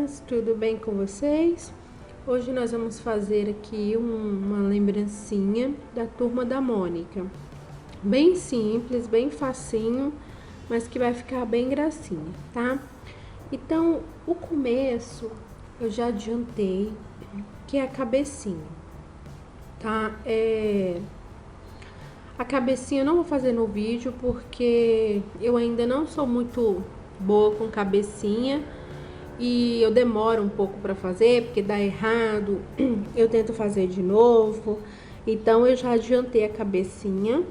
meninas, tudo bem com vocês? Hoje nós vamos fazer aqui uma lembrancinha da Turma da Mônica. Bem simples, bem facinho, mas que vai ficar bem gracinha, tá? Então, o começo eu já adiantei, que é a cabecinha, tá? A cabecinha eu não vou fazer no vídeo porque eu ainda não sou muito boa com cabecinha e eu demoro um pouco para fazer porque dá errado, eu tento fazer de novo. Então eu já adiantei a cabecinha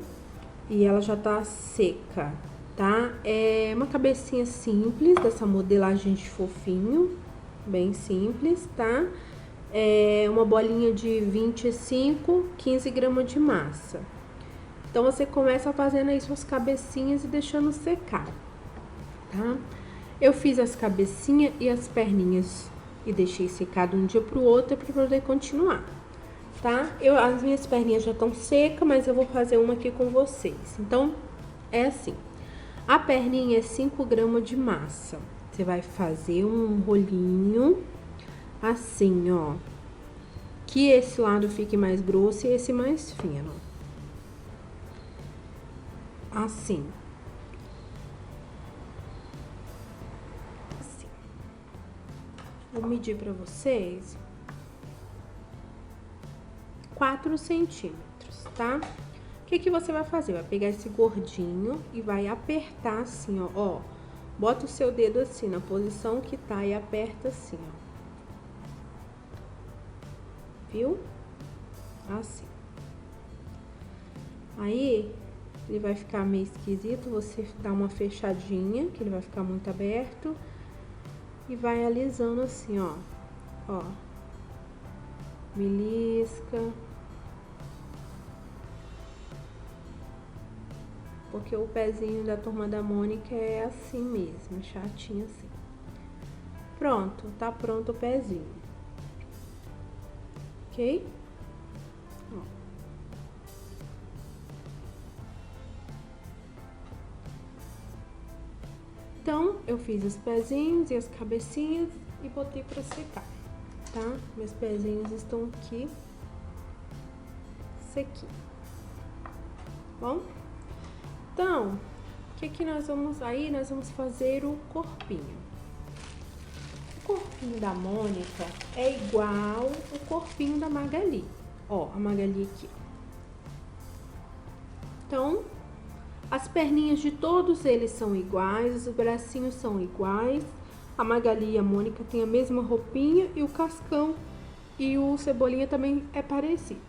e ela já tá seca, tá? É uma cabecinha simples, dessa modelagem de fofinho, bem simples, tá? É uma bolinha de 25, 15 gramas de massa. Então, você começa fazendo aí suas cabecinhas e deixando secar, tá? Eu fiz as cabecinhas e as perninhas e deixei secar de um dia pro outro para poder continuar, tá? As minhas perninhas já estão secas, mas eu vou fazer uma aqui com vocês. Então, é assim. A perninha é 5 gramas de massa. Você vai fazer um rolinho assim, ó. Que esse lado fique mais grosso e esse mais fino. Assim. Assim. Vou medir pra vocês 4 centímetros, tá? O que você vai fazer? Vai pegar esse gordinho e vai apertar assim, ó. Bota o seu dedo assim, na posição que tá e aperta assim, ó. Viu? Assim. Aí, ele vai ficar meio esquisito, você dá uma fechadinha, que ele vai ficar muito aberto. E vai alisando assim, ó. Ó. Belisca. Porque o pezinho da Turma da Mônica é assim mesmo, chatinho assim. Pronto, tá pronto o pezinho. Ok? Ó. Então, eu fiz os pezinhos e as cabecinhas e botei pra secar, tá? Meus pezinhos estão aqui, sequinho. Bom? Então, o que nós vamos... Aí, nós vamos fazer o corpinho. O corpinho da Mônica é igual o corpinho da Magali. Ó, a Magali aqui. Então, as perninhas de todos eles são iguais, os bracinhos são iguais. A Magali e a Mônica têm a mesma roupinha e o Cascão e o Cebolinha também é parecido.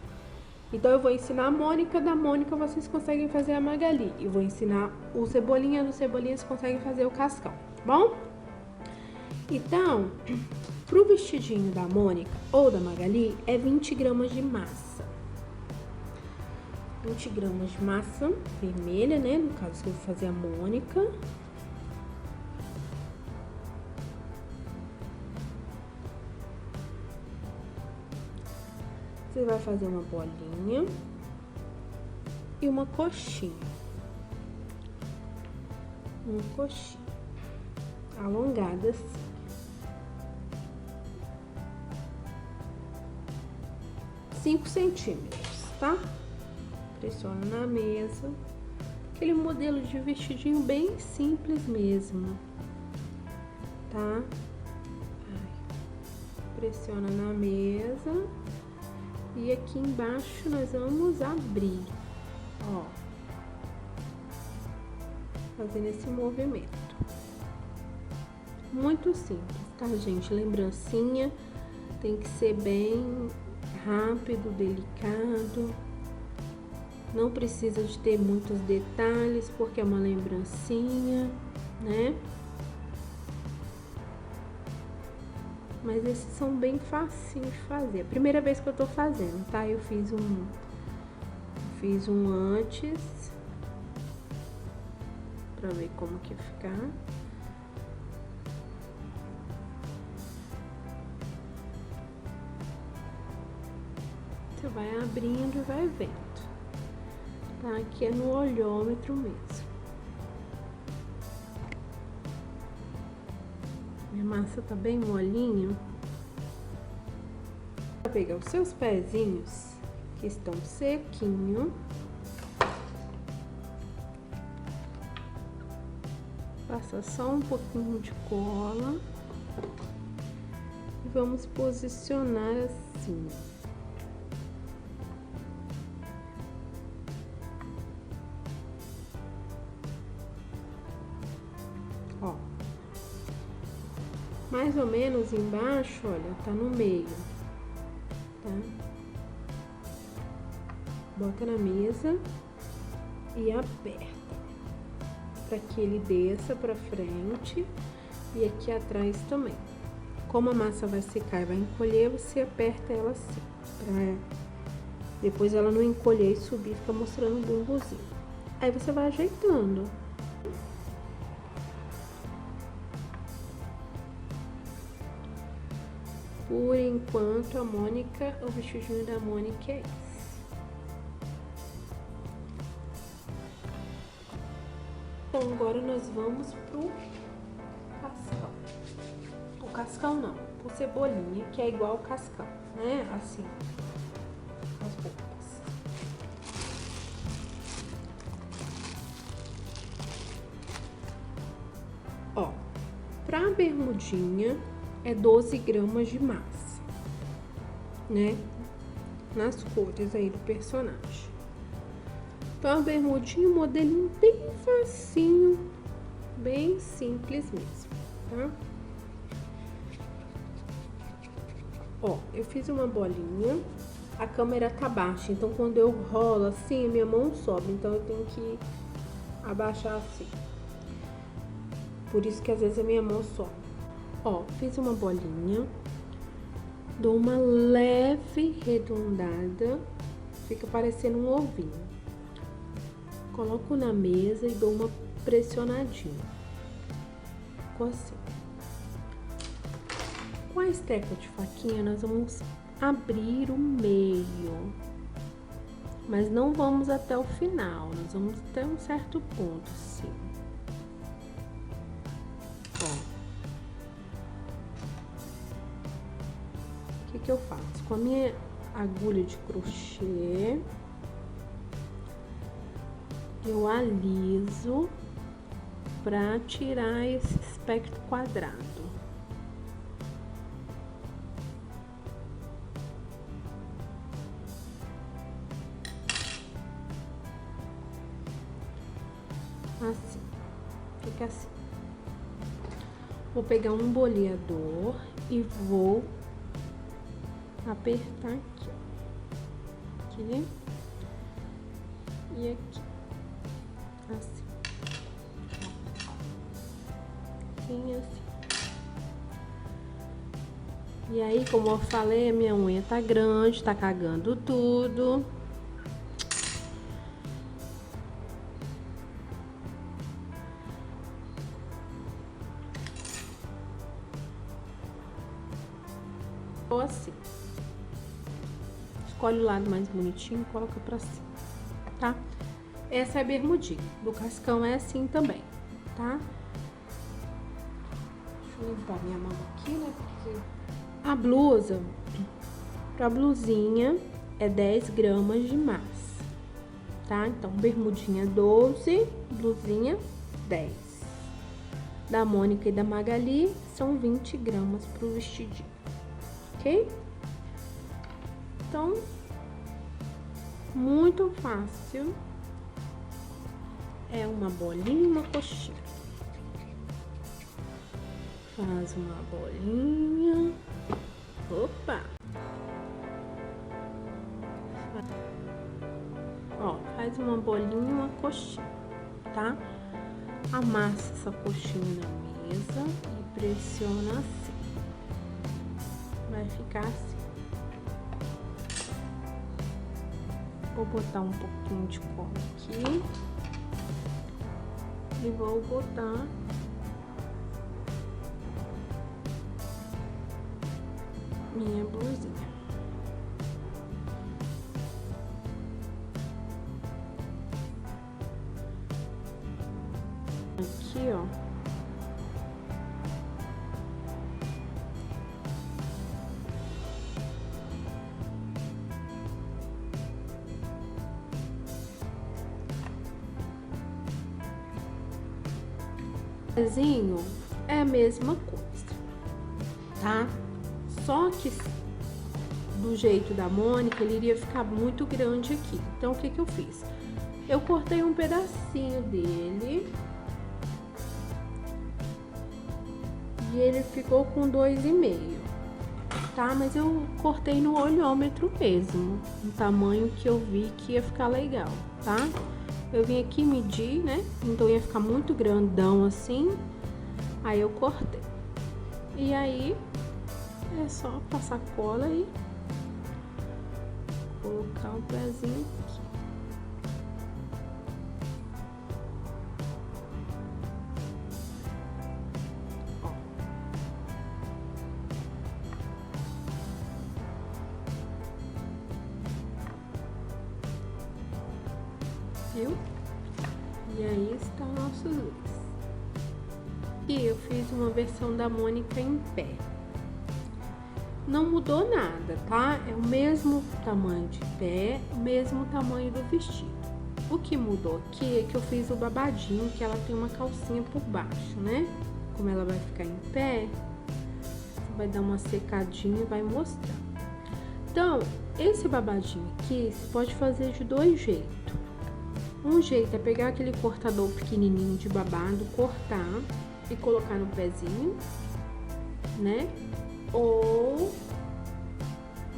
Então, eu vou ensinar a Mônica, da Mônica vocês conseguem fazer a Magali. E vou ensinar o Cebolinha, do Cebolinha vocês conseguem fazer o Cascão, bom? Então, pro vestidinho da Mônica ou da Magali, é 20 gramas de massa. 20 gramas de massa vermelha, né? No caso, que eu vou fazer a Mônica. Você vai fazer uma bolinha e uma coxinha. Uma coxinha alongada assim. Cinco centímetros, tá? Pressiona na mesa. Aquele modelo de vestidinho bem simples mesmo, tá? Pressiona na mesa. E aqui embaixo nós vamos abrir, ó. Fazendo esse movimento. Muito simples, tá, gente? Lembrancinha tem que ser bem rápido, delicado. Não precisa de ter muitos detalhes, porque é uma lembrancinha, né? Mas esses são bem facinhos de fazer. A primeira vez que eu tô fazendo, tá? Eu fiz um antes, pra ver como que ia ficar. Você vai abrindo e vai vendo. Tá? Aqui é no olhômetro mesmo. A massa tá bem molinha. Vou pegar os seus pezinhos que estão sequinhos. Passa só um pouquinho de cola. E vamos posicionar assim. Ó. Mais ou menos embaixo, olha, tá no meio, tá? Bota na mesa e aperta, para que ele desça pra frente e aqui atrás também. Como a massa vai secar e vai encolher, você aperta ela assim, pra depois ela não encolher e subir, fica mostrando um bumbuzinho. Aí você vai ajeitando. Por enquanto, o vestidinho da Mônica é esse. Então, agora nós vamos pro cascão. O cascão não, o cebolinha, que é igual ao cascão, né? Assim, as roupas. Ó, pra bermudinha é 12 gramas de massa, né? Nas cores aí do personagem. Então, a bermudinha, um modelinho bem facinho, bem simples mesmo, tá? Ó, eu fiz uma bolinha, a câmera tá baixa, então quando eu rolo assim, a minha mão sobe, então eu tenho que abaixar assim. Por isso que às vezes a minha mão sobe. Ó, fiz uma bolinha, dou uma leve arredondada, fica parecendo um ovinho. Coloco na mesa e dou uma pressionadinha. Ficou assim. Com a esteca de faquinha, nós vamos abrir o meio. Mas não vamos até o final, nós vamos até um certo ponto, assim. Ó. O que eu faço? Com a minha agulha de crochê, eu aliso pra tirar esse espectro quadrado. Assim, fica assim. Vou pegar um boleador e vou apertar aqui, ó. Aqui e aqui. Assim. Bem assim. E aí, como eu falei, a minha unha tá grande, tá cagando tudo. Ou assim. Escolhe o lado mais bonitinho e coloca pra cima, tá? Essa é a bermudinha. Do cascão é assim também, tá? Deixa eu limpar minha mão aqui, né? Porque a blusa, pra blusinha, é 10 gramas de massa, tá? Então, bermudinha 12, blusinha 10. Da Mônica e da Magali, são 20 gramas pro vestidinho, ok? Então, muito fácil. É uma bolinha e uma coxinha. Faz uma bolinha. Opa! Ó, faz uma bolinha e uma coxinha, tá? Amassa essa coxinha na mesa e pressiona assim. Vai ficar assim. Vou botar um pouquinho de cola aqui. E vou botar minha blusinha. Aqui, ó. pezinho é a mesma coisa, tá? Só que do jeito da Mônica, ele iria ficar muito grande aqui. Então, o que que eu fiz? Eu cortei um pedacinho dele e ele ficou com 2,5, tá? Mas eu cortei no olhômetro mesmo, o tamanho que eu vi que ia ficar legal, tá? Eu vim aqui medir, né? Então ia ficar muito grandão assim, aí eu cortei. E aí é só passar cola e colocar o pezinho aqui. Ó. Viu? E aí está o nosso luz. E eu fiz uma versão da Mônica em pé. Não mudou nada, tá? É o mesmo tamanho de pé, o mesmo tamanho do vestido. O que mudou aqui é que eu fiz o babadinho, que ela tem uma calcinha por baixo, né? Como ela vai ficar em pé, você vai dar uma secadinha e vai mostrar. Então, esse babadinho aqui, você pode fazer de 2 jeitos. Um jeito é pegar aquele cortador pequenininho de babado, cortar e colocar no pezinho, né? Ou,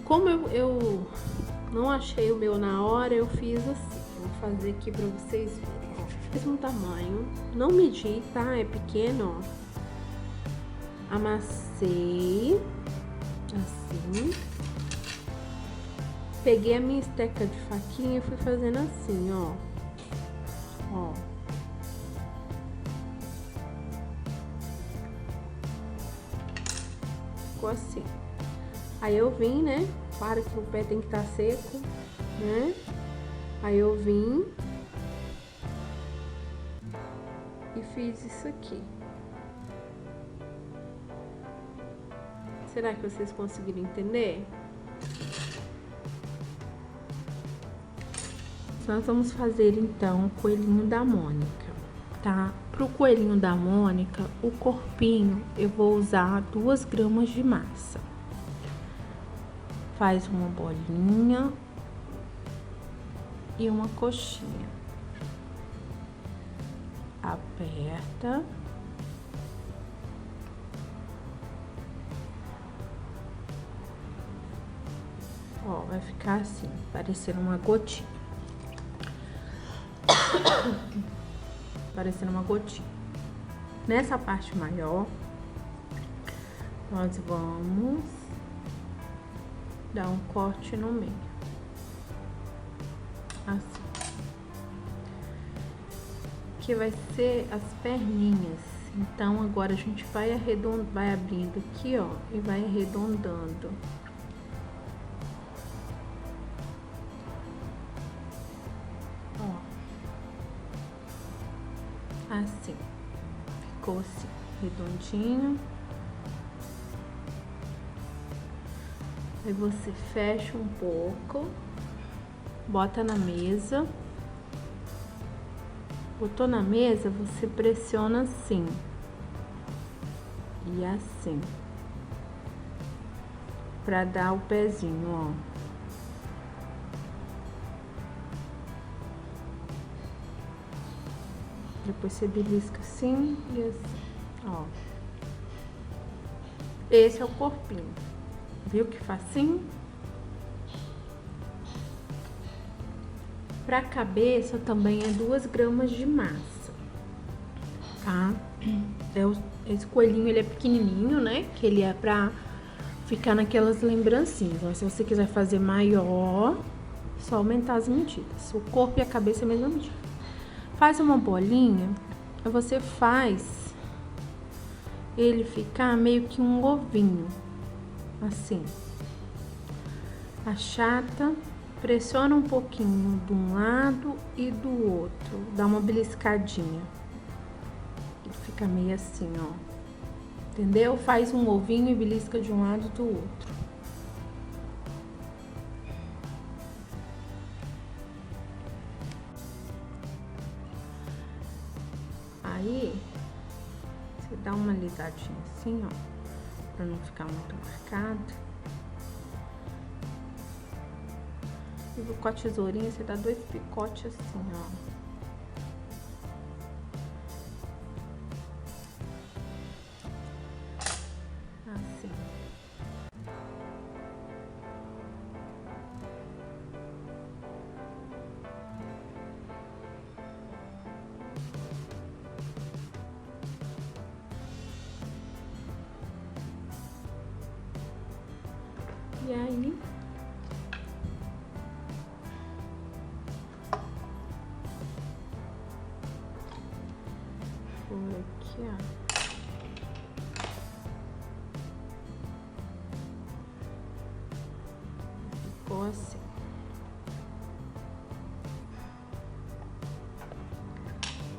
como eu não achei o meu na hora, eu fiz assim. Vou fazer aqui pra vocês verem, ó. Mesmo tamanho, não medi, tá? É pequeno, ó. Amassei, assim. Peguei a minha esteca de faquinha e fui fazendo assim, ó. Ó. Ficou assim. Aí eu vim, né? Claro que o pé tem que estar seco, né? Aí eu vim e fiz isso aqui. Será que vocês conseguiram entender? Nós vamos fazer então o coelhinho da Mônica, tá? Pro coelhinho da Mônica, o corpinho eu vou usar 2 gramas de massa. Faz uma bolinha e uma coxinha. Aperta. Ó, vai ficar assim, parecendo uma gotinha. Parecendo uma gotinha. Nessa parte maior, nós vamos dar um corte no meio. Assim. Que vai ser as perninhas. Então, agora a gente vai abrindo aqui, ó, e vai arredondando. Assim, ficou assim, redondinho. Aí você fecha um pouco, bota na mesa. Botou na mesa, você pressiona assim e assim, pra dar o pezinho, ó. Depois você belisca assim e assim, ó. Esse é o corpinho. Viu que facinho? Pra cabeça também é 2 gramas de massa, tá? Esse coelhinho, ele é pequenininho, né? Que ele é pra ficar naquelas lembrancinhas. Mas se você quiser fazer maior, só aumentar as medidas. O corpo e a cabeça é a mesma medida. Faz uma bolinha, você faz ele ficar meio que um ovinho, assim. Achata, pressiona um pouquinho de um lado e do outro, dá uma beliscadinha. Fica meio assim, ó. Entendeu? Faz um ovinho e belisca de um lado e do outro. Aí, dá uma alisadinha assim, ó, pra não ficar muito marcado. E com a tesourinha você dá 2 picotes assim, ó. Assim. E aí, por aqui, ó. Ficou assim.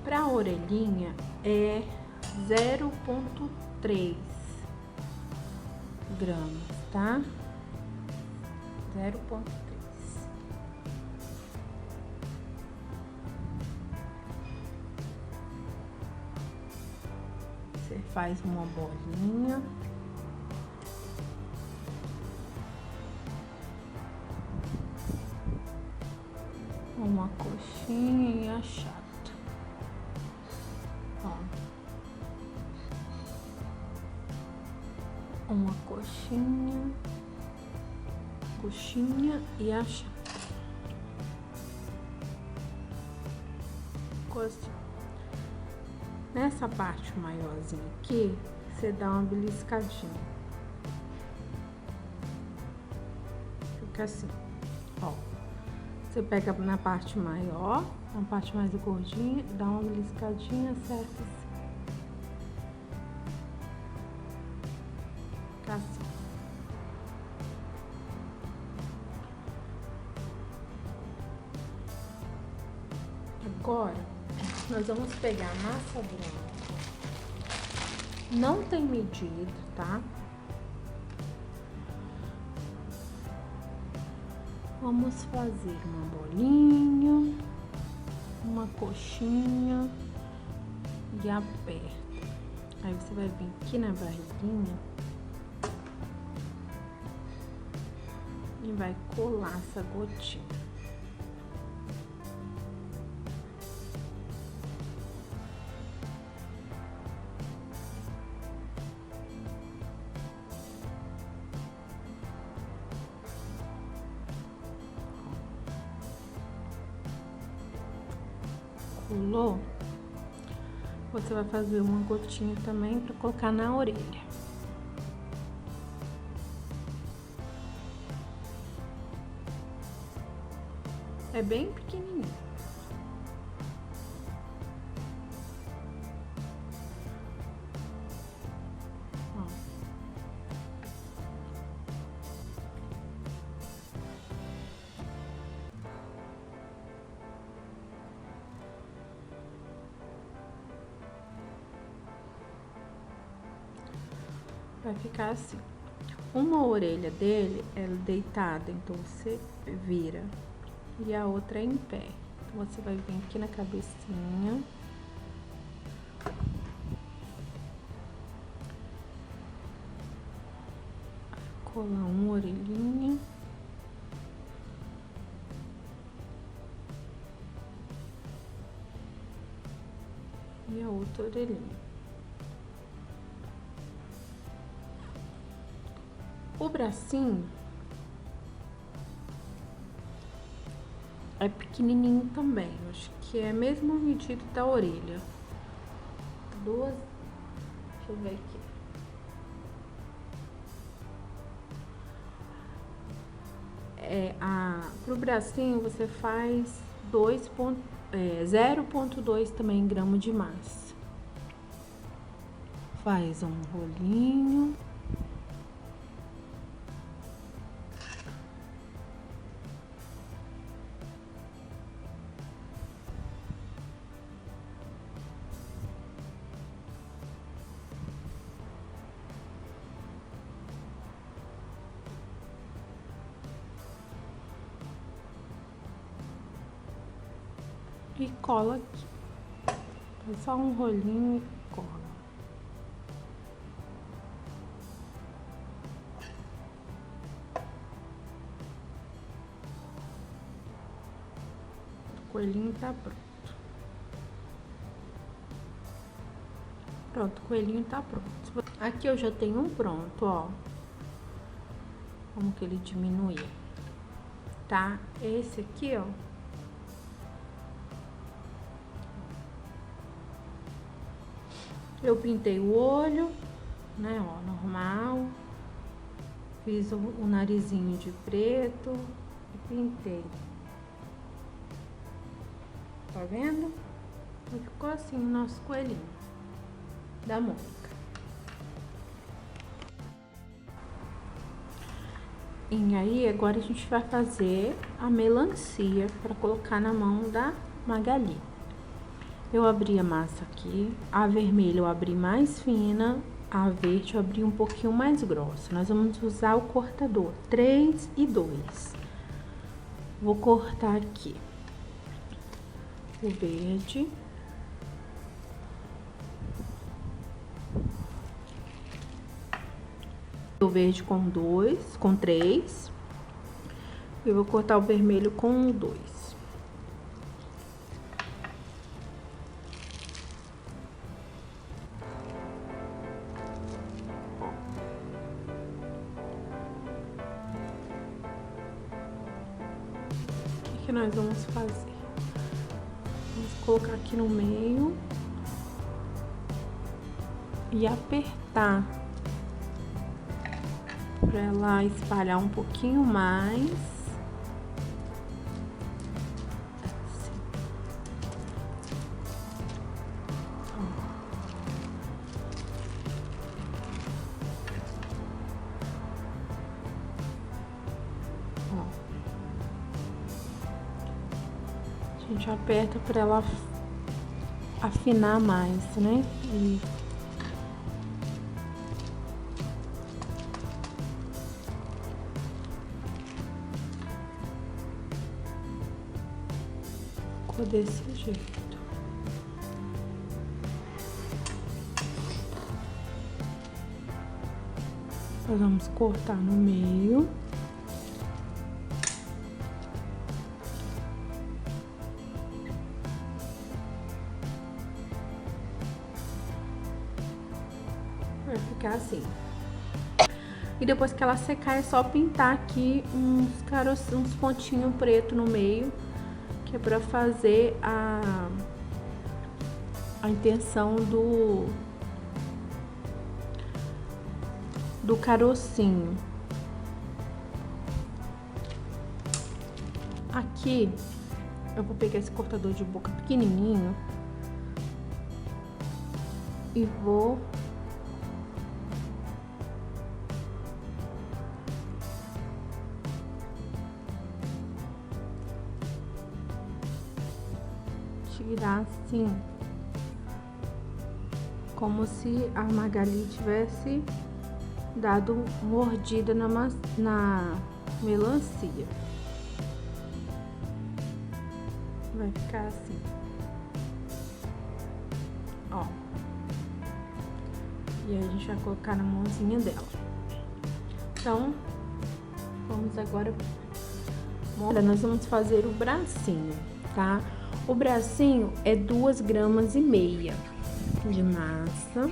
Pra orelhinha é 0,3 gramas, tá? 0,3. Você faz uma bolinha. Uma coxinha e achado. Ó. Uma coxinha e achado. Ficou assim. Nessa parte maiorzinha aqui, você dá uma beliscadinha. Fica assim, ó. Você pega na parte maior, na parte mais gordinha, dá uma beliscadinha, certo? Assim. Fica assim. Agora, nós vamos pegar a massa branca. Não tem medida, tá? Vamos fazer uma bolinha, uma coxinha e aperta. Aí você vai vir aqui na barriguinha e vai colar essa gotinha. Colou, você vai fazer uma gotinha também para colocar na orelha. É bem pequenininho. Ó. Vai ficar assim. Uma orelha dele é deitada, então você vira. E a outra é em pé. Então você vai vir aqui na cabecinha. Colar uma orelhinha. E a outra orelhinha. O bracinho é pequenininho também, eu acho que é mesmo o medida da orelha. Duas, deixa eu ver aqui. Pro bracinho você faz 0,2 também grama de massa. Faz um rolinho. E cola aqui. Faz só um rolinho e cola. coelhinho tá pronto. Pronto, o coelhinho tá pronto. Aqui eu já tenho um pronto, ó. Como que ele diminuiu, tá? Esse aqui, ó. Eu pintei o olho, né, ó, normal. Fiz o narizinho de preto e pintei. Tá vendo? E ficou assim o nosso coelhinho da Mônica. E aí, agora a gente vai fazer a melancia para colocar na mão da Magali. Eu abri a massa aqui, a vermelha eu abri mais fina, a verde eu abri um pouquinho mais grossa. Nós vamos usar o cortador 3 e 2. Vou cortar aqui o verde. O verde com 3. E vou cortar o vermelho com 2. O que nós vamos fazer? Vamos colocar aqui no meio e apertar para ela espalhar um pouquinho mais. Assim. Ó. A gente aperta para ela afinar mais, né? E ficou desse jeito. Nós vamos cortar no meio. Vai ficar assim. E depois que ela secar, é só pintar aqui uns pontinhos preto no meio, que é pra fazer a intenção do carocinho. Aqui, eu vou pegar esse cortador de boca pequenininho e vou tirar assim, como se a Magali tivesse dado mordida na melancia. Vai ficar assim, ó. E aí a gente vai colocar na mãozinha dela. Então, vamos agora... Nós vamos fazer o bracinho, tá? O bracinho é 2,5 gramas de massa.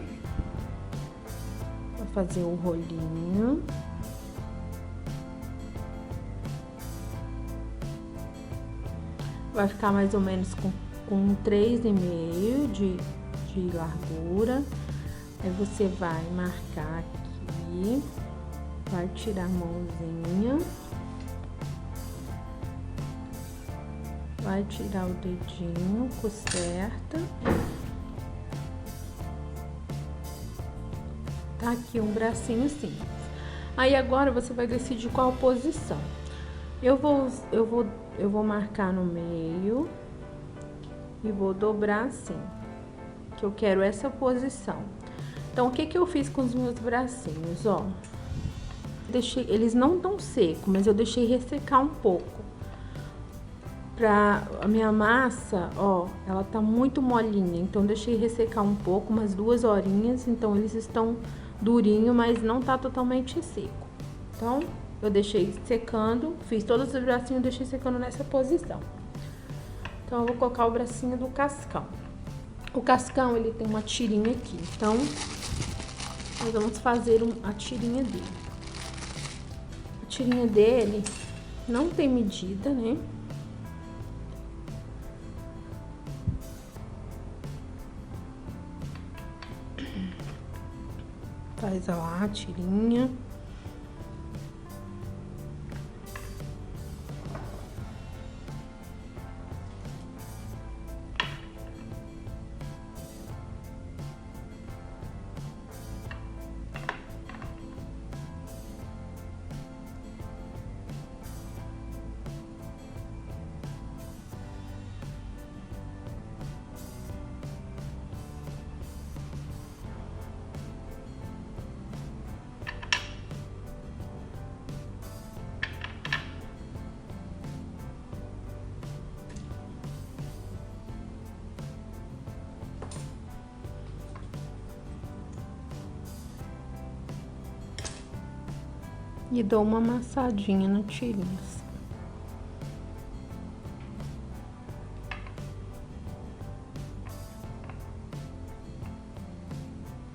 Vou fazer o rolinho. Vai ficar mais ou menos com 3,5 de largura. Aí você vai marcar aqui, vai tirar a mãozinha. Vai tirar o dedinho, conserta. Tá aqui um bracinho simples. Aí agora você vai decidir qual posição. Eu vou marcar no meio e vou dobrar assim, que eu quero essa posição. Então, o que que eu fiz com os meus bracinhos, ó? Eles não tão secos, mas eu deixei ressecar um pouco. Pra a minha massa, ó, ela tá muito molinha, então deixei ressecar um pouco, umas 2 horinhas, então eles estão durinho, mas não tá totalmente seco. Então, eu deixei secando, fiz todos os bracinhos, deixei secando nessa posição. Então, eu vou colocar o bracinho do cascão. O cascão, ele tem uma tirinha aqui, então nós vamos fazer a tirinha dele. A tirinha dele não tem medida, né? Faz lá a tirinha. E dou uma amassadinha na tirinha.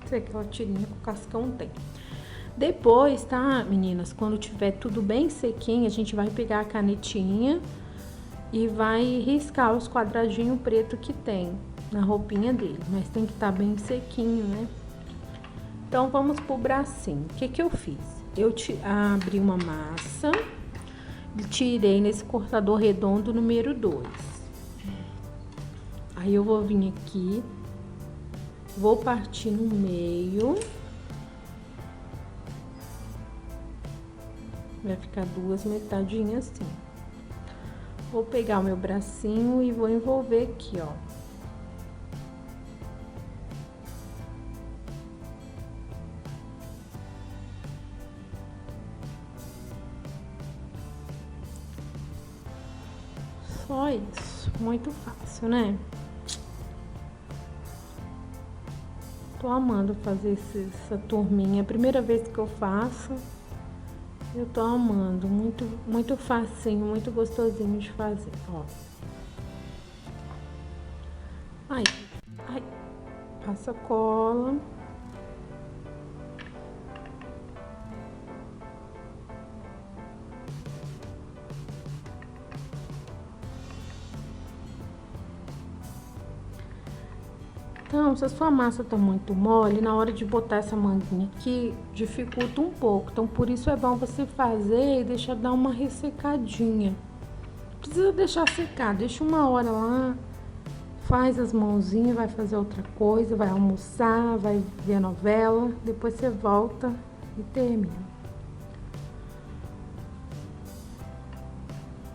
Essa é aquela tirinha que o cascão tem. Depois, tá, meninas? Quando tiver tudo bem sequinho, a gente vai pegar a canetinha e vai riscar os quadradinhos preto que tem na roupinha dele. Mas tem que estar bem sequinho, né? Então, vamos pro bracinho. O que que eu fiz? Eu abri uma massa e tirei nesse cortador redondo número 2. Aí eu vou vir aqui, vou partir no meio. Vai ficar duas metadinhas assim. Vou pegar o meu bracinho e vou envolver aqui, ó. Só isso, muito fácil, né? Tô amando fazer essa turminha, é a primeira vez que eu faço, eu tô amando, muito facinho, muito gostosinho de fazer, ó. Aí, passa cola. Então, se a sua massa tá muito mole, na hora de botar essa manguinha aqui, dificulta um pouco. Então, por isso é bom você fazer e deixar dar uma ressecadinha. Não precisa deixar secar, deixa uma hora lá, faz as mãozinhas, vai fazer outra coisa, vai almoçar, vai ver a novela, depois você volta e termina.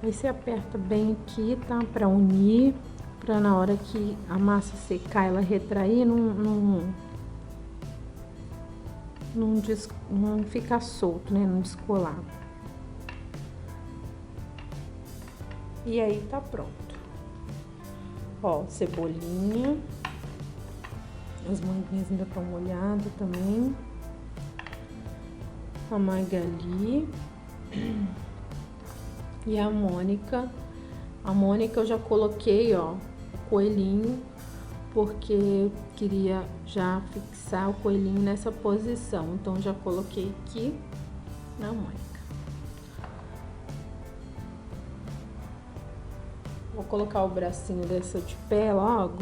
Aí você aperta bem aqui, tá? Pra unir. Pra na hora que a massa secar, ela retrair, não ficar solto, né? Não descolar. E aí, tá pronto. Ó, cebolinha. As manguinhas ainda estão molhadas também. A Magali. E a Mônica. A Mônica eu já coloquei, ó, o coelhinho, porque eu queria já fixar o coelhinho nessa posição. Então, já coloquei aqui na Mônica. Vou colocar o bracinho dessa de pé logo.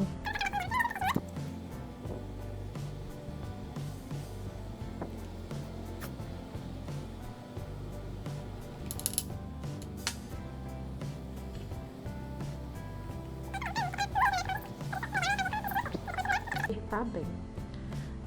Apertar bem,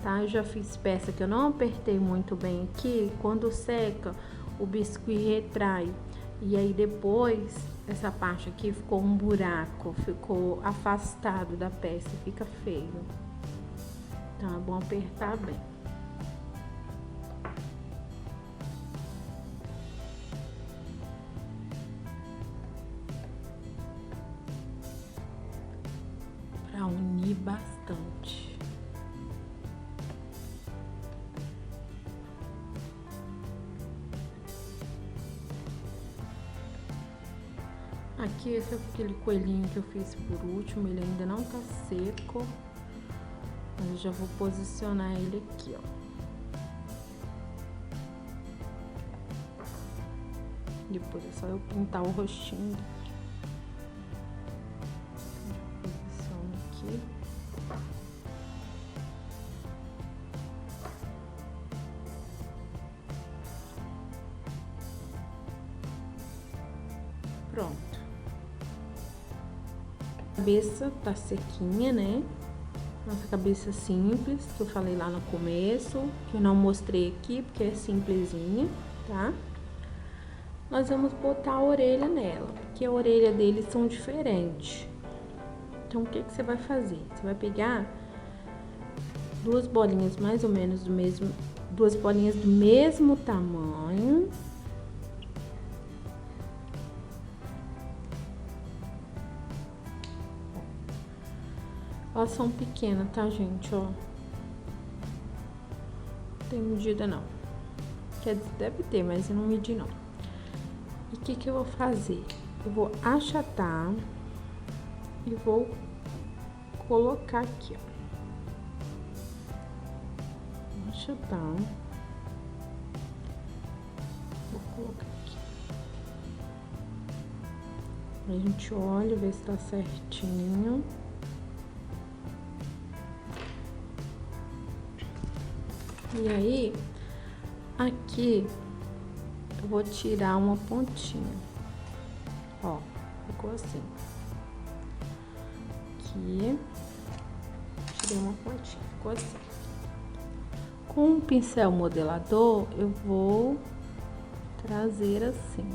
tá? Eu já fiz peça que eu não apertei muito bem aqui. Quando seca, o biscuit retrai. E aí depois, essa parte aqui ficou um buraco, ficou afastado da peça, fica feio. Então é bom apertar bem. Pra unir bastante. Aqui esse é aquele coelhinho que eu fiz por último, ele ainda não tá seco. Mas eu já vou posicionar ele aqui, ó. Depois é só eu pintar o rostinho. Posiciono aqui. Pronto. A cabeça tá sequinha, né? Nossa cabeça simples, que eu falei lá no começo, que eu não mostrei aqui, porque é simplesinha, tá? Nós vamos botar a orelha nela, porque a orelha deles são diferentes. Então, o que que você vai fazer? Você vai pegar duas bolinhas mais ou menos do mesmo, duas bolinhas do mesmo tamanho. Elas são pequenas, tá, gente? Ó. Não tem medida, não. Quer dizer, deve ter, mas eu não medi, não. E o que que eu vou fazer? Eu vou achatar e vou colocar aqui, ó. Vou achatar. Vou colocar aqui. Aí a gente olha, vê se tá certinho. E aí, aqui, eu vou tirar uma pontinha. Ó, ficou assim. Aqui, tirei uma pontinha, ficou assim. Com um pincel modelador, eu vou trazer assim.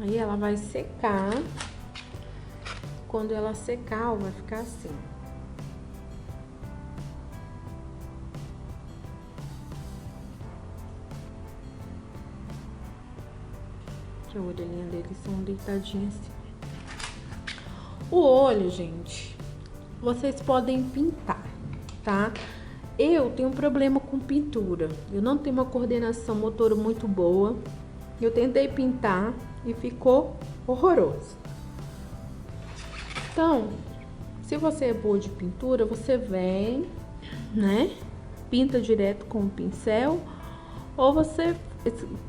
Aí ela vai secar. Quando ela secar, vai ficar assim. Que a orelhinha deles são deitadinhas assim. O olho, gente, vocês podem pintar, tá? Eu tenho um problema com pintura. Eu não tenho uma coordenação motora muito boa. Eu tentei pintar e ficou horroroso. Então, se você é boa de pintura, você vem, né? Pinta direto com o pincel. Ou você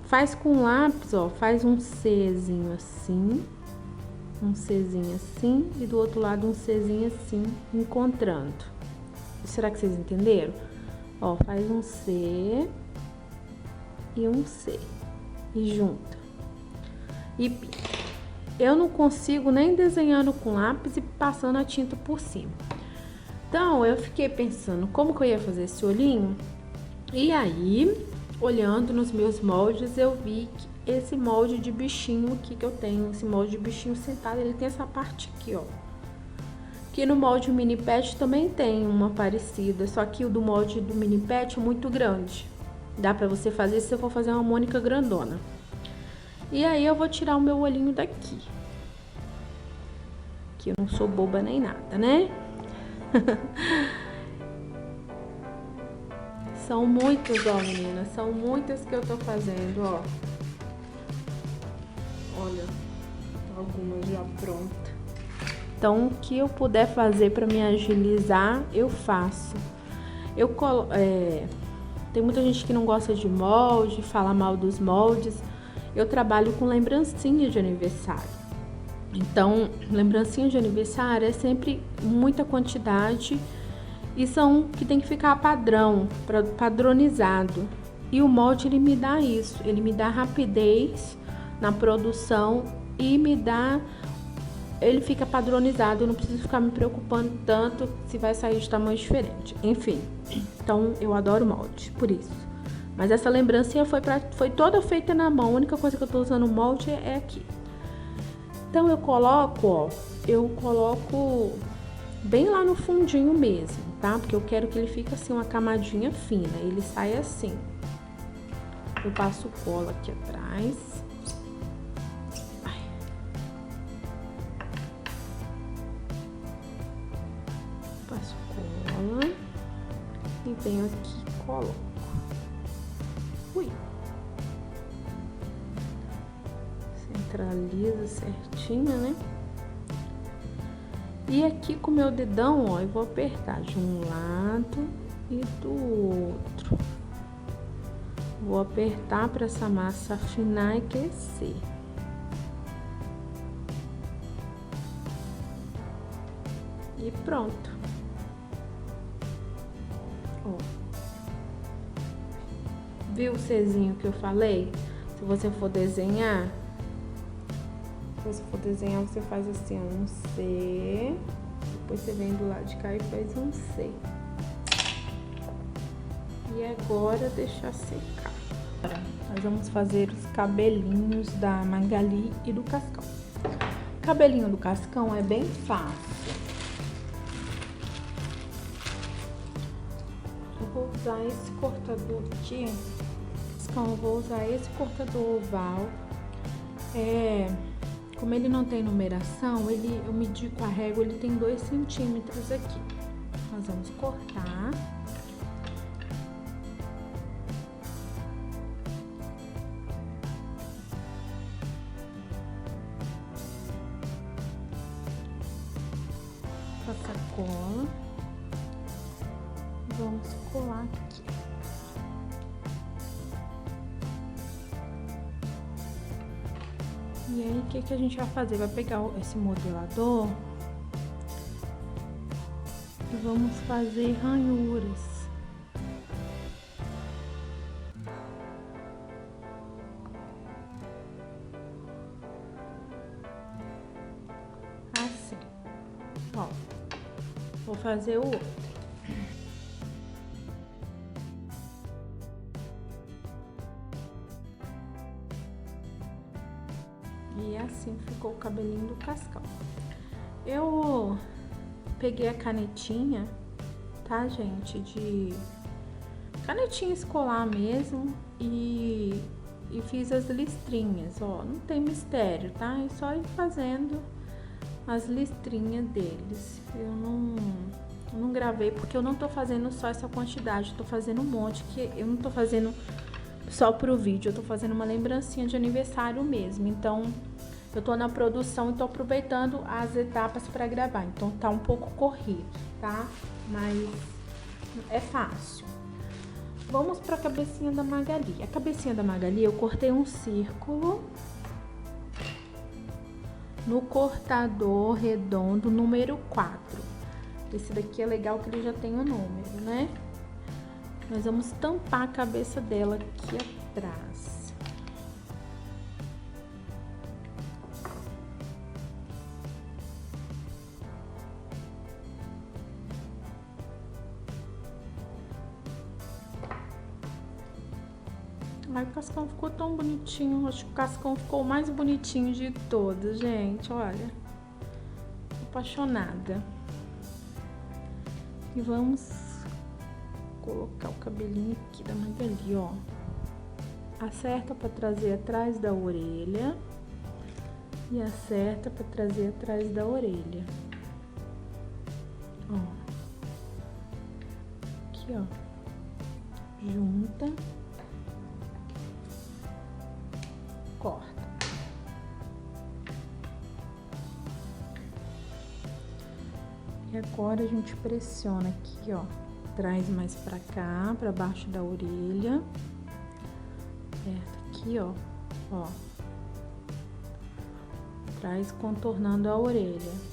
faz com lápis, ó. Faz um Czinho assim. Um Czinho assim. E do outro lado um Czinho assim, encontrando. Será que vocês entenderam? Ó, faz um C e um C. E junta. E pinta. Eu não consigo nem desenhando com lápis e passando a tinta por cima. Então, eu fiquei pensando como que eu ia fazer esse olhinho. E aí, olhando nos meus moldes, eu vi que esse molde de bichinho aqui que eu tenho, esse molde de bichinho sentado, ele tem essa parte aqui, ó. Que no molde mini pet também tem uma parecida, só que o do molde do mini pet é muito grande. Dá pra você fazer se eu for fazer uma Mônica grandona. E aí eu vou tirar o meu olhinho daqui. Que eu não sou boba nem nada, né? São muitas, ó, meninas. São muitas que eu tô fazendo, ó. Olha, algumas já prontas. Então, o que eu puder fazer pra me agilizar, eu faço. Tem muita gente que não gosta de molde, fala mal dos moldes. Eu trabalho com lembrancinha de aniversário. Então, lembrancinha de aniversário é sempre muita quantidade e são que tem que ficar padronizado. E o molde, ele me dá isso, ele me dá rapidez na produção e ele fica padronizado, eu não preciso ficar me preocupando tanto se vai sair de tamanho diferente. Enfim, então eu adoro molde, por isso. Mas essa lembrancinha foi toda feita na mão. A única coisa que eu tô usando molde é aqui. Então eu coloco bem lá no fundinho mesmo, tá? Porque eu quero que ele fique assim, uma camadinha fina. Ele sai assim. Eu passo cola aqui atrás. Ai. Passo cola. E venho aqui e coloco. Ui. Centraliza certinho, né? E aqui com o meu dedão, ó, eu vou apertar de um lado e do outro. Vou apertar para essa massa afinar e crescer. E pronto. Ó. Viu o Czinho que eu falei? Se você for desenhar, você faz assim, ó, um C. Depois você vem do lado de cá e faz um C. E agora deixar secar. Agora, nós vamos fazer os cabelinhos da Magali e do Cascão. O cabelinho do Cascão é bem fácil. Eu vou usar esse cortador aqui. Cascão, eu vou usar esse cortador oval. Como ele não tem numeração, eu medi com a régua, ele tem 2 centímetros aqui. Nós vamos cortar. Passa cola. Vamos colar aqui. E aí, o que a gente vai fazer? Vai pegar esse modelador e vamos fazer ranhuras. Assim. Ó, vou fazer o outro. E assim ficou o cabelinho do Cascão. Eu peguei a canetinha, tá, gente? De canetinha escolar mesmo e fiz as listrinhas, ó. Não tem mistério, tá? É só ir fazendo as listrinhas deles. Eu não gravei porque eu não tô fazendo só essa quantidade, tô fazendo um monte, que eu não tô fazendo só pro vídeo, eu tô fazendo uma lembrancinha de aniversário mesmo. Então, eu tô na produção e tô aproveitando as etapas para gravar. Então, tá um pouco corrido, tá? Mas é fácil. Vamos pra cabecinha da Magali. A cabecinha da Magali, eu cortei um círculo no cortador redondo número 4. Esse daqui é legal que ele já tem o número, né? Nós vamos tampar a cabeça dela aqui atrás. Ai, o Cascão ficou tão bonitinho. Acho que o Cascão ficou o mais bonitinho de todos, gente. Olha. Tô apaixonada. E vamos colocar o cabelinho aqui da Magali, ó. Acerta pra trazer atrás da orelha. E acerta pra trazer atrás da orelha. Ó. Aqui, ó. Junta. Corta. E agora a gente pressiona aqui, ó. Traz mais pra cá, pra baixo da orelha. Aperta aqui, ó. Ó. Traz contornando a orelha.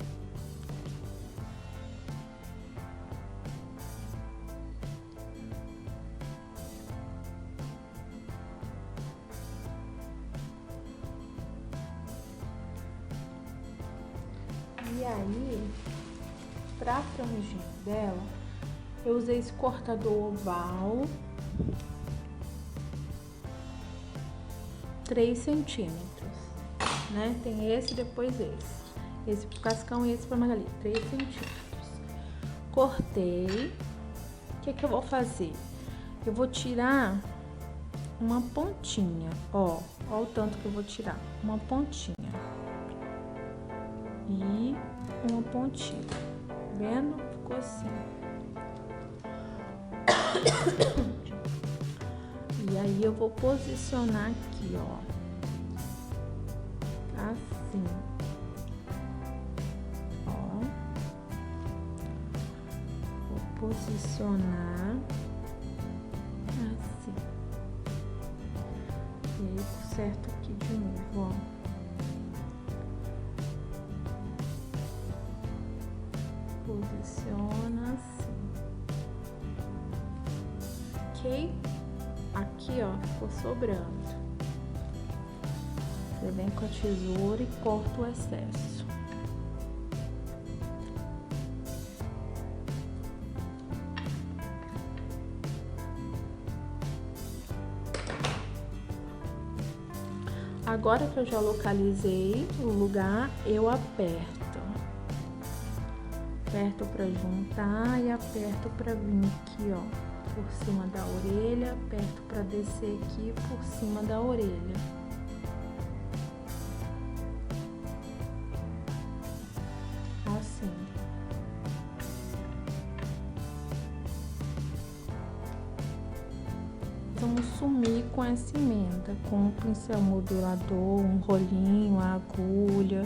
E aí, pra franjinha dela, eu usei esse cortador oval, 3 centímetros, né? Tem esse e depois esse. Esse pro Cascão e esse pra Magali, 3 centímetros. Cortei. O que eu vou fazer? Eu vou tirar uma pontinha, ó o tanto que eu vou tirar, uma pontinha e uma pontinha, vendo? Ficou assim. E aí eu vou posicionar aqui, ó, assim, ó, vou posicionar assim, e aí conserto aqui de novo, ó. Posiciona assim, ok? Aqui, ó, ficou sobrando. Você vem com a tesoura e corta o excesso. Agora que eu já localizei o lugar, eu aperto. Aperto para juntar e aperto para vir aqui, ó, por cima da orelha, aperto para descer aqui por cima da orelha. Assim. Vamos sumir com essa emenda, com o pincel modelador, um rolinho, a agulha.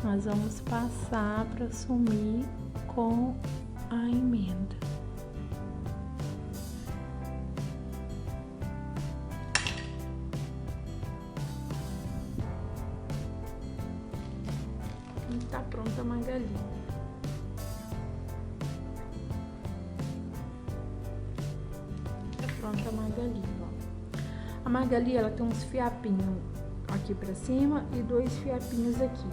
Nós vamos passar para sumir com a emenda. E tá pronta a Magali. Tá pronta a Magali, ó. A Magali, ela tem uns fiapinhos aqui pra cima e 2 fiapinhos aqui.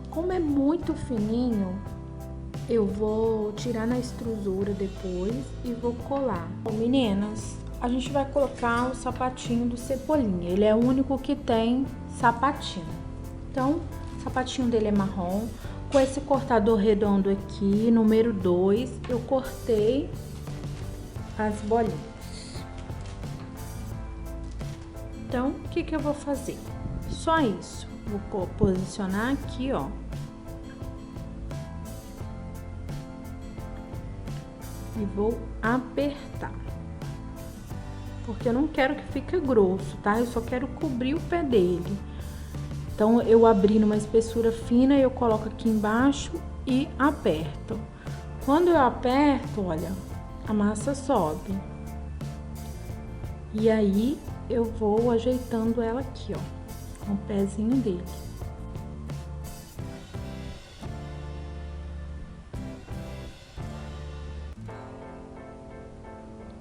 Como é muito fininho, eu vou tirar na extrusora depois e vou colar. Bom, meninas, a gente vai colocar o sapatinho do Cebolinha. Ele é o único que tem sapatinho. Então, o sapatinho dele é marrom. Com esse cortador redondo aqui, número 2, eu cortei as bolinhas. Então, o que eu vou fazer? Só isso. Vou posicionar aqui, ó. E vou apertar. Porque eu não quero que fique grosso, tá? Eu só quero cobrir o pé dele. Então, eu abri numa espessura fina, eu coloco aqui embaixo e aperto. Quando eu aperto, olha, a massa sobe. E aí, eu vou ajeitando ela aqui, ó, com o pezinho dele.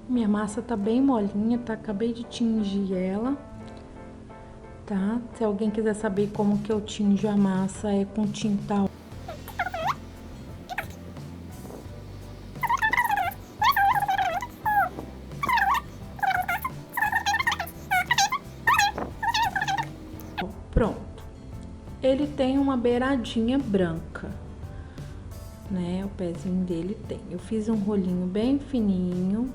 Minha massa tá bem molinha, tá? Acabei de tingir ela, tá? Se alguém quiser saber como que eu tinjo a massa, é com tinta. Pronto. Ele tem uma beiradinha branca, né? O pezinho dele tem. Eu fiz um rolinho bem fininho.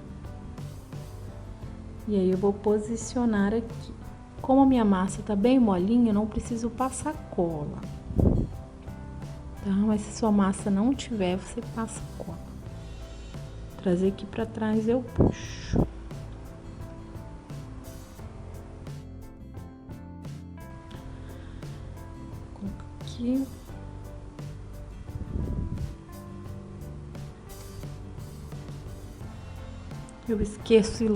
E aí eu vou posicionar aqui. Como a minha massa tá bem molinha, eu não preciso passar cola. Tá? Mas se sua massa não tiver, você passa cola. Trazer aqui pra trás eu puxo. Coloco aqui. Eu esqueço e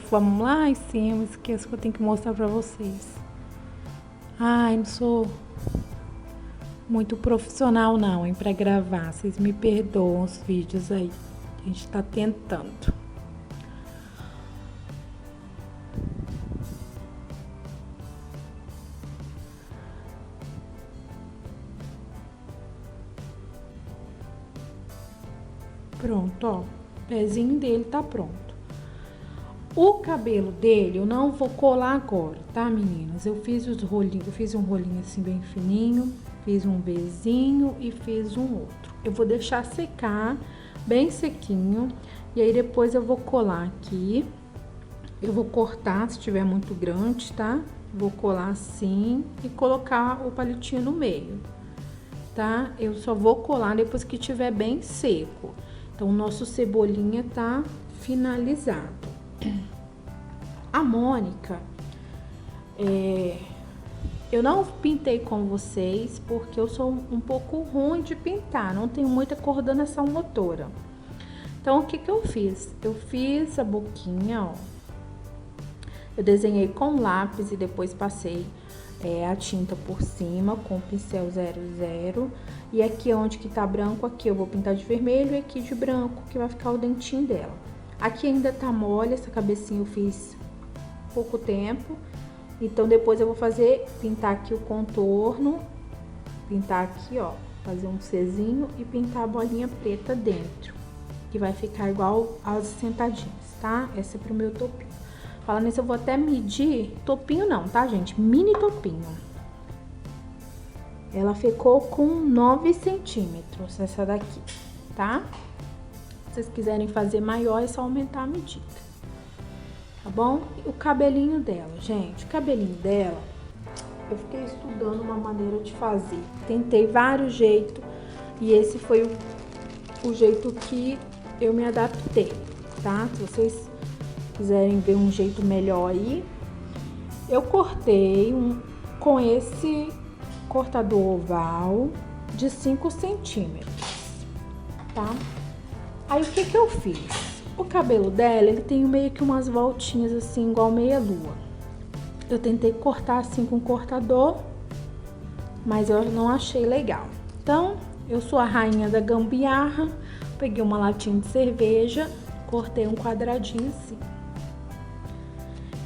vamos lá em cima, esqueço que eu tenho que mostrar pra vocês. Ai, não sou muito profissional não, hein, pra gravar. Vocês me perdoam os vídeos aí. A gente tá tentando. Pronto, ó. O pezinho dele tá pronto. O cabelo dele eu não vou colar agora, tá, meninas? Eu fiz os rolinhos, eu fiz um rolinho assim bem fininho, fiz um Vzinho e fiz um outro. Eu vou deixar secar bem sequinho e aí depois eu vou colar aqui Eu vou cortar se tiver muito grande, tá? Vou colar assim e colocar o palitinho no meio, tá? Eu só vou colar depois que tiver bem seco. Então, o nosso cebolinha tá finalizado. A Mônica, eu não pintei com vocês porque eu sou um pouco ruim de pintar, não tenho muita coordenação motora. Então, o que que eu fiz? Eu fiz a boquinha, ó. Eu desenhei com lápis e depois passei a tinta por cima com o pincel 00. E aqui onde que tá branco, aqui eu vou pintar de vermelho e aqui de branco, que vai ficar o dentinho dela. Aqui ainda tá mole, essa cabecinha eu fiz pouco tempo. Então, depois eu vou pintar aqui o contorno, pintar aqui, ó, fazer um Czinho e pintar a bolinha preta dentro, que vai ficar igual aos sentadinhos, tá? Essa é pro meu topinho. Falando nisso, eu vou até medir, topinho não, tá, gente? Mini topinho. Ela ficou com 9 centímetros, essa daqui, tá? Se vocês quiserem fazer maior, é só aumentar a medida. Tá bom? O cabelinho dela, gente, o cabelinho dela, eu fiquei estudando uma maneira de fazer. Tentei vários jeitos e esse foi o jeito que eu me adaptei, tá? Se vocês quiserem ver um jeito melhor aí, eu cortei com esse cortador oval de 5 centímetros, tá? Aí, o que que eu fiz? O cabelo dela, ele tem meio que umas voltinhas assim, igual meia lua. Eu tentei cortar assim com o cortador, mas eu não achei legal. Então, eu sou a rainha da gambiarra, peguei uma latinha de cerveja, cortei um quadradinho assim.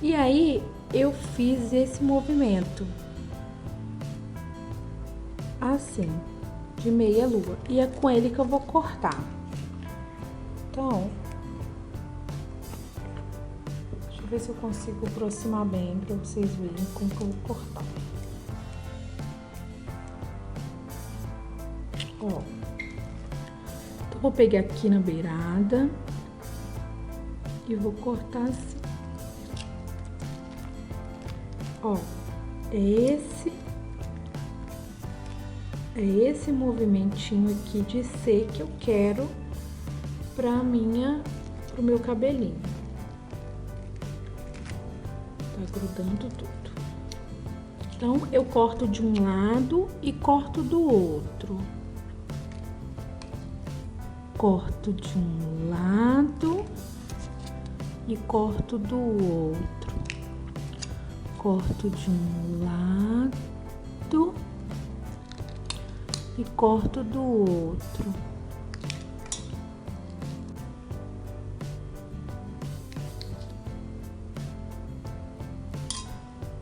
E aí, eu fiz esse movimento, assim, de meia lua. E é com ele que eu vou cortar. Então, deixa eu ver se eu consigo aproximar bem pra vocês verem como que eu vou cortar. Ó, então vou pegar aqui na beirada e vou cortar assim. Ó, é esse movimentinho aqui de C que eu quero pro meu cabelinho. Tá grudando tudo. Então, eu corto de um lado e corto do outro. Corto de um lado e corto do outro. Corto de um lado e corto do outro.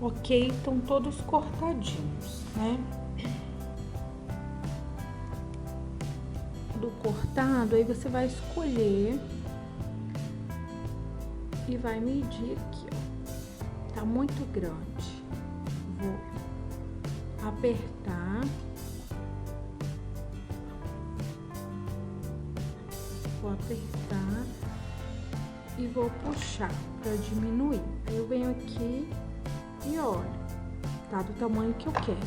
Ok, estão todos cortadinhos, né? Do cortado, aí você vai escolher e vai medir aqui, ó. Tá muito grande. Vou apertar. Vou apertar e vou puxar para diminuir. Aí eu venho aqui e olha, tá do tamanho que eu quero.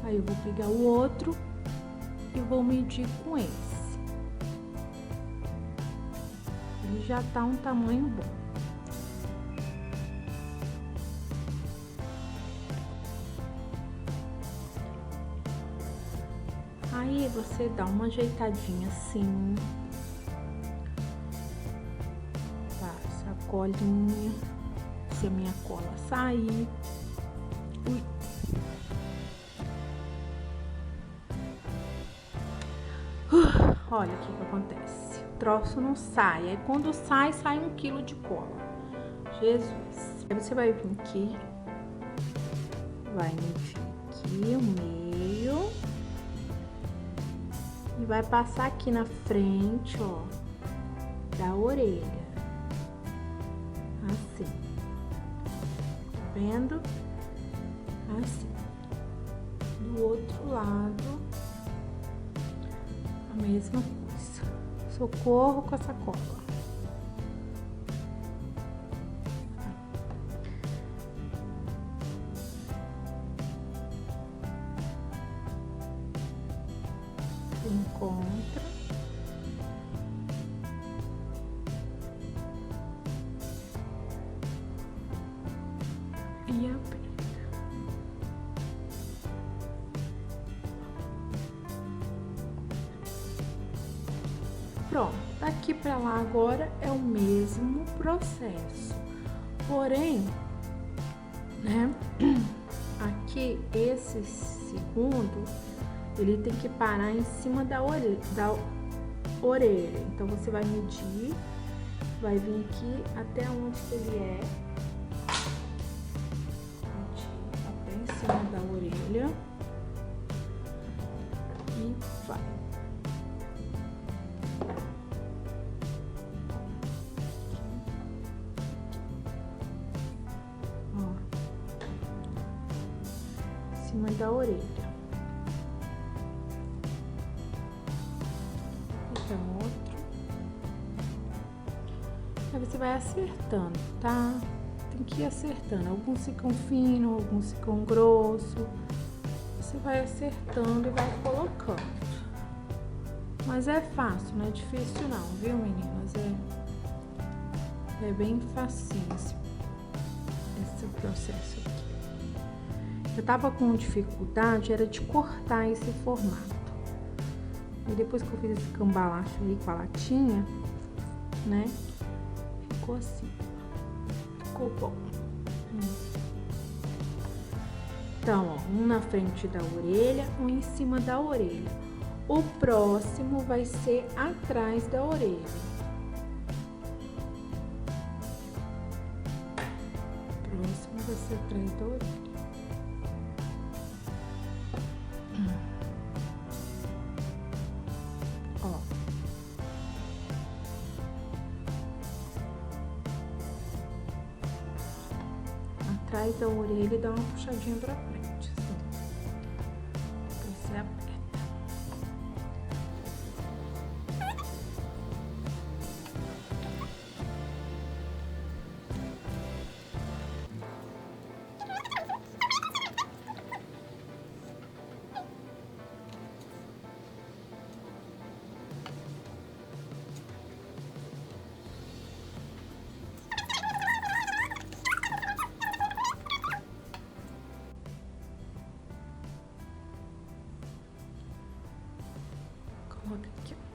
Aí eu vou pegar o outro e vou medir com esse. Ele já tá um tamanho bom. Aí você dá uma ajeitadinha assim. Passa a colinha. Se a minha cola sair. Ui. Olha o que acontece. O troço não sai. Aí quando sai 1 quilo de cola. Jesus. Aí você vai vir aqui. Vai medir aqui o meio. E vai passar aqui na frente, ó, da orelha. Assim. Vendo? Assim. Do outro lado, a mesma coisa. Socorro com a sacola. e aperta. Pronto, daqui pra lá agora é o mesmo processo, porém, né, aqui esse segundo, ele tem que parar em cima da orelha. Então, você vai medir, vai vir aqui até onde que ele é, medir até em cima da orelha e vai. Cima da orelha. Fica outro. Aí você vai acertando, tá? Tem que ir acertando. Alguns ficam finos, alguns ficam grossos. Você vai acertando e vai colocando. Mas é fácil, não é difícil não, viu, meninas? É bem facinho esse processo aqui. Eu tava com dificuldade, era de cortar esse formato. E depois que eu fiz esse cambalacho aí com a latinha, né? Ficou assim. Ficou bom. Então, ó, um na frente da orelha, um em cima da orelha. O próximo vai ser atrás da orelha. O próximo vai ser atrás da orelha. Atrás da orelha e dá uma puxadinha pra frente, assim. Depois você aperta. Coloca aqui, ó.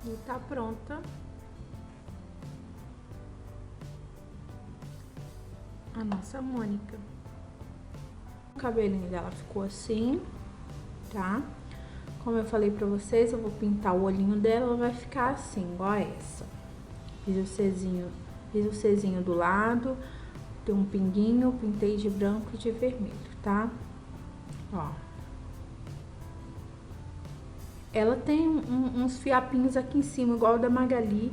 E tá pronta a nossa Mônica. O cabelinho dela ficou assim, tá? Como eu falei pra vocês, eu vou pintar o olhinho dela, ela vai ficar assim, igual a essa. Fiz o Czinho do lado, tem um pinguinho, pintei de branco e de vermelho, tá? Ó. Ela tem uns fiapinhos aqui em cima, igual o da Magali,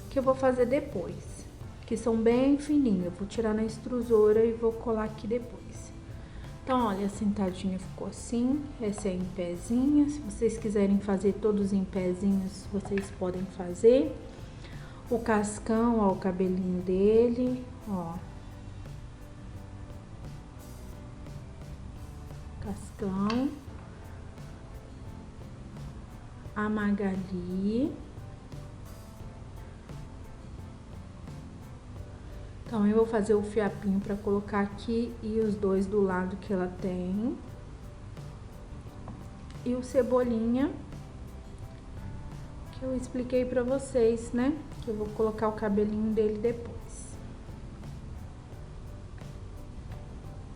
que eu vou fazer depois. Que são bem fininhos. Eu vou tirar na extrusora e vou colar aqui depois. Então, olha, a sentadinha ficou assim. Essa é em pezinha. Se vocês quiserem fazer todos em pezinhos, vocês podem fazer. O cascão, ó, o cabelinho dele, ó. Cascão. A Magali. Então, eu vou fazer o fiapinho pra colocar aqui e os dois do lado que ela tem. E o Cebolinha, que eu expliquei pra vocês, né? Que eu vou colocar o cabelinho dele depois.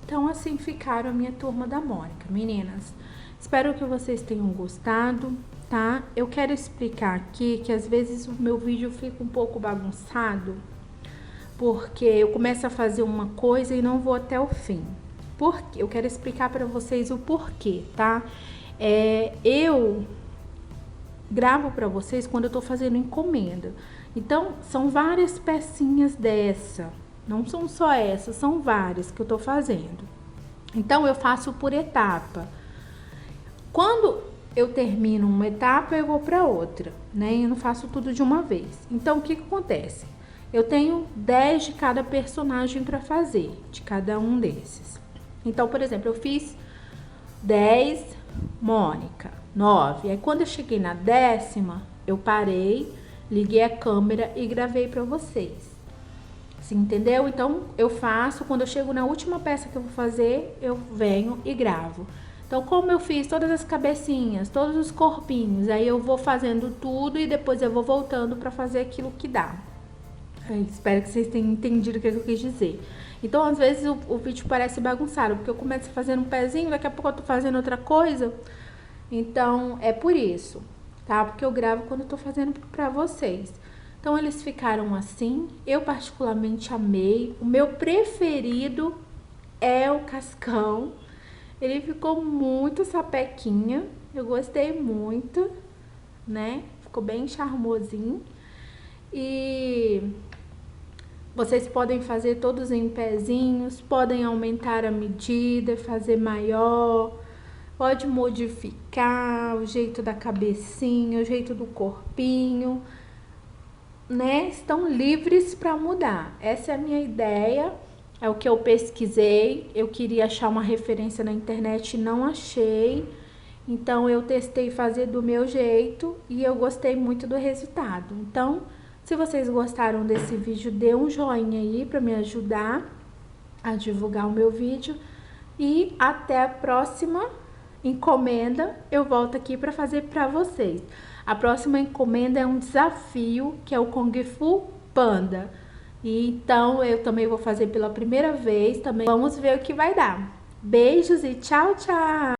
Então, assim ficaram a minha turma da Mônica. Meninas, espero que vocês tenham gostado, tá? Eu quero explicar aqui que às vezes o meu vídeo fica um pouco bagunçado, porque eu começo a fazer uma coisa e não vou até o fim. Eu quero explicar para vocês o porquê, tá? Eu gravo para vocês quando eu tô fazendo encomenda. Então, são várias pecinhas dessa. Não são só essas, são várias que eu tô fazendo. Então, eu faço por etapa. Quando eu termino uma etapa, eu vou para outra, né? Eu não faço tudo de uma vez. Então, o que que acontece? Eu tenho 10 de cada personagem para fazer, de cada um desses. Então, por exemplo, eu fiz 10, Mônica, 9. Aí, quando eu cheguei na 10ª, eu parei, liguei a câmera e gravei para vocês. Você entendeu? Então eu faço, quando eu chego na última peça que eu vou fazer, eu venho e gravo. Então, como eu fiz todas as cabecinhas, todos os corpinhos, aí eu vou fazendo tudo e depois eu vou voltando pra fazer aquilo que dá. Espero que vocês tenham entendido o que eu quis dizer. Então, às vezes o vídeo parece bagunçado, porque eu começo fazendo um pezinho, daqui a pouco eu tô fazendo outra coisa. Então, é por isso, tá? Porque eu gravo quando eu tô fazendo pra vocês. Então, eles ficaram assim. Eu particularmente amei. O meu preferido é o cascão. Ele ficou muito sapequinha. Eu gostei muito, né? Ficou bem charmosinho. E vocês podem fazer todos em pezinhos, podem aumentar a medida, fazer maior, pode modificar o jeito da cabecinha, o jeito do corpinho, né? Estão livres para mudar. Essa é a minha ideia, é o que eu pesquisei. Eu queria achar uma referência na internet e não achei. Então eu testei fazer do meu jeito e eu gostei muito do resultado. Então, se vocês gostaram desse vídeo, dê um joinha aí para me ajudar a divulgar o meu vídeo. E até a próxima encomenda, eu volto aqui para fazer para vocês. A próxima encomenda é um desafio, que é o Kung Fu Panda. E então eu também vou fazer pela primeira vez, também vamos ver o que vai dar. Beijos e tchau, tchau!